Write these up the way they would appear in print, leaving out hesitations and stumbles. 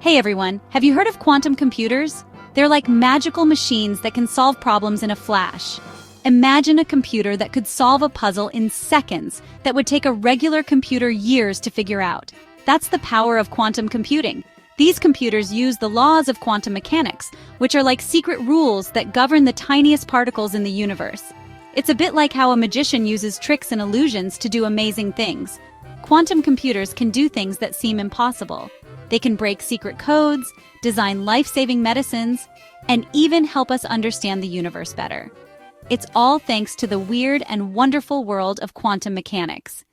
Hey everyone, have you heard of quantum computers? They're like magical machines that can solve problems in a flash. Imagine a computer that could solve a puzzle in seconds that would take a regular computer years to figure out. That's the power of quantum computing. These computers use the laws of quantum mechanics, which are like secret rules that govern the tiniest particles in the universe. It's a bit like how a magician uses tricks and illusions to do amazing things. Quantum computers can do things that seem impossible. They can break secret codes, design life-saving medicines, and even help us understand the universe better. It's all thanks to the weird and wonderful world of quantum mechanics.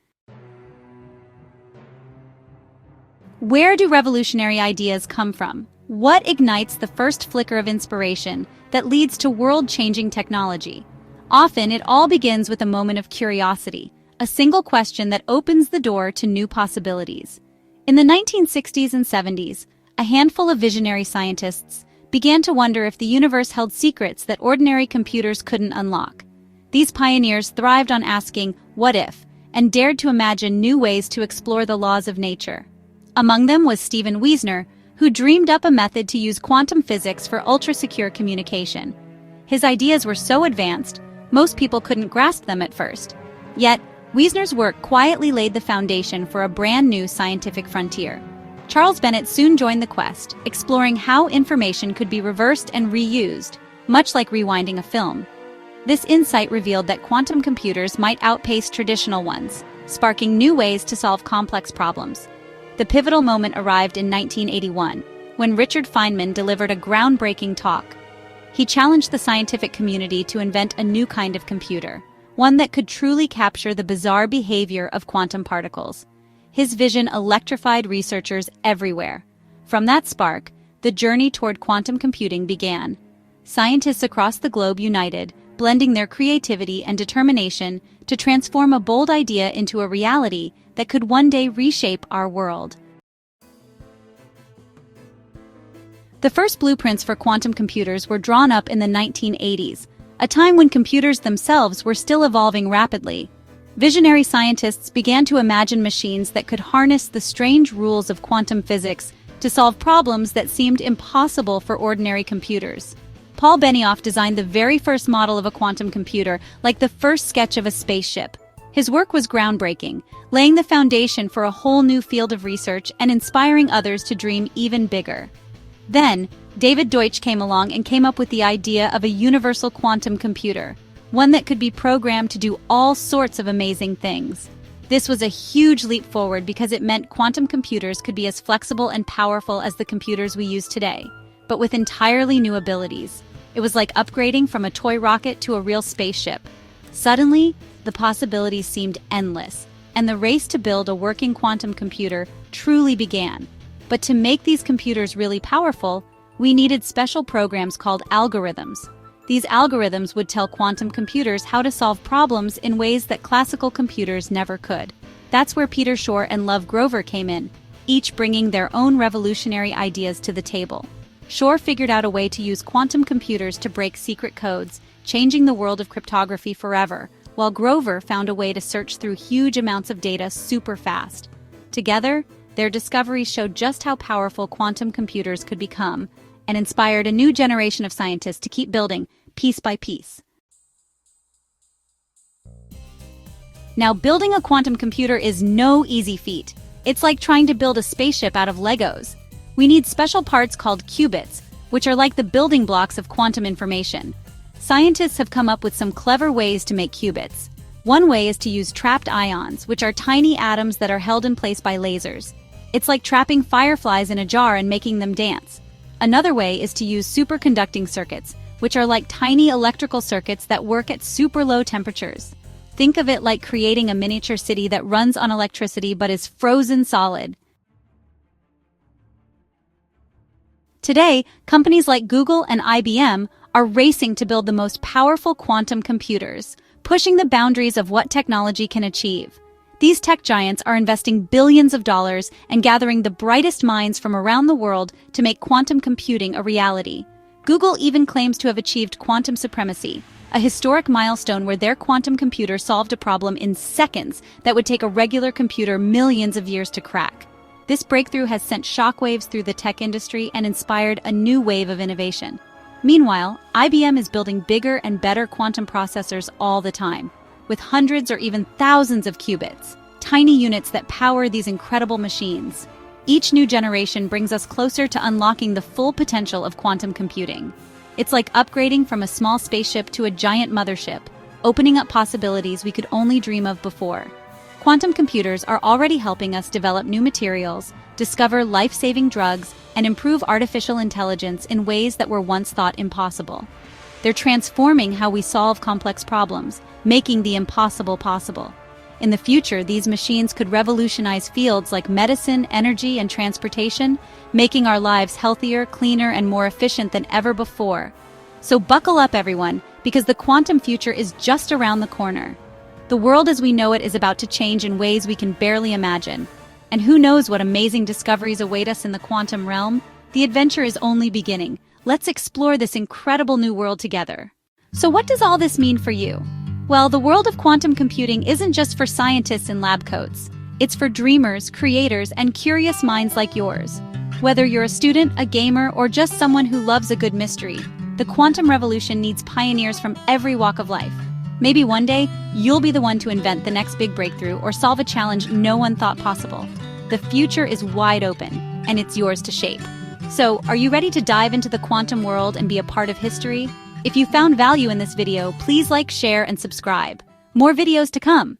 Where do revolutionary ideas come from? What ignites the first flicker of inspiration that leads to world-changing technology? Often, it all begins with a moment of curiosity, a single question that opens the door to new possibilities. In the 1960s and 70s, a handful of visionary scientists began to wonder if the universe held secrets that ordinary computers couldn't unlock. These pioneers thrived on asking, "What if?" and dared to imagine new ways to explore the laws of nature. Among them was Stephen Wiesner, who dreamed up a method to use quantum physics for ultra-secure communication. His ideas were so advanced, most people couldn't grasp them at first. Yet, Wiesner's work quietly laid the foundation for a brand new scientific frontier. Charles Bennett soon joined the quest, exploring how information could be reversed and reused, much like rewinding a film. This insight revealed that quantum computers might outpace traditional ones, sparking new ways to solve complex problems. The pivotal moment arrived in 1981, when Richard Feynman delivered a groundbreaking talk. He challenged the scientific community to invent a new kind of computer, one that could truly capture the bizarre behavior of quantum particles. His vision electrified researchers everywhere. From that spark, the journey toward quantum computing began. Scientists across the globe united, blending their creativity and determination to transform a bold idea into a reality that could one day reshape our world. The first blueprints for quantum computers were drawn up in the 1980s, a time when computers themselves were still evolving rapidly. Visionary scientists began to imagine machines that could harness the strange rules of quantum physics to solve problems that seemed impossible for ordinary computers. Paul Benioff designed the very first model of a quantum computer, like the first sketch of a spaceship. His work was groundbreaking, laying the foundation for a whole new field of research and inspiring others to dream even bigger. Then, David Deutsch came along and came up with the idea of a universal quantum computer, one that could be programmed to do all sorts of amazing things. This was a huge leap forward because it meant quantum computers could be as flexible and powerful as the computers we use today, but with entirely new abilities. It was like upgrading from a toy rocket to a real spaceship. Suddenly, the possibilities seemed endless, and the race to build a working quantum computer truly began. But to make these computers really powerful, we needed special programs called algorithms. These algorithms would tell quantum computers how to solve problems in ways that classical computers never could. That's where Peter Shor and Love Grover came in, each bringing their own revolutionary ideas to the table. Shor figured out a way to use quantum computers to break secret codes, changing the world of cryptography forever, while Grover found a way to search through huge amounts of data super fast. Together, their discoveries showed just how powerful quantum computers could become and inspired a new generation of scientists to keep building, piece by piece. Now, building a quantum computer is no easy feat. It's like trying to build a spaceship out of Legos. We need special parts called qubits, which are like the building blocks of quantum information. Scientists have come up with some clever ways to make qubits. One way is to use trapped ions, which are tiny atoms that are held in place by lasers. It's like trapping fireflies in a jar and making them dance. Another way is to use superconducting circuits, which are like tiny electrical circuits that work at super low temperatures. Think of it like creating a miniature city that runs on electricity but is frozen solid. Today, companies like Google and IBM are racing to build the most powerful quantum computers, pushing the boundaries of what technology can achieve. These tech giants are investing billions of dollars and gathering the brightest minds from around the world to make quantum computing a reality. Google even claims to have achieved quantum supremacy, a historic milestone where their quantum computer solved a problem in seconds that would take a regular computer millions of years to crack. This breakthrough has sent shockwaves through the tech industry and inspired a new wave of innovation. Meanwhile, IBM is building bigger and better quantum processors all the time, with hundreds or even thousands of qubits, tiny units that power these incredible machines. Each new generation brings us closer to unlocking the full potential of quantum computing. It's like upgrading from a small spaceship to a giant mothership, opening up possibilities we could only dream of before. Quantum computers are already helping us develop new materials, discover life-saving drugs, and improve artificial intelligence in ways that were once thought impossible. They're transforming how we solve complex problems, making the impossible possible. In the future, these machines could revolutionize fields like medicine, energy, and transportation, making our lives healthier, cleaner, and more efficient than ever before. So buckle up, everyone, because the quantum future is just around the corner. The world as we know it is about to change in ways we can barely imagine. And who knows what amazing discoveries await us in the quantum realm? The adventure is only beginning. Let's explore this incredible new world together. So what does all this mean for you? Well, the world of quantum computing isn't just for scientists in lab coats. It's for dreamers, creators, and curious minds like yours. Whether you're a student, a gamer, or just someone who loves a good mystery, the quantum revolution needs pioneers from every walk of life. Maybe one day, you'll be the one to invent the next big breakthrough or solve a challenge no one thought possible. The future is wide open, and it's yours to shape. So, are you ready to dive into the quantum world and be a part of history? If you found value in this video, please like, share, and subscribe. More videos to come!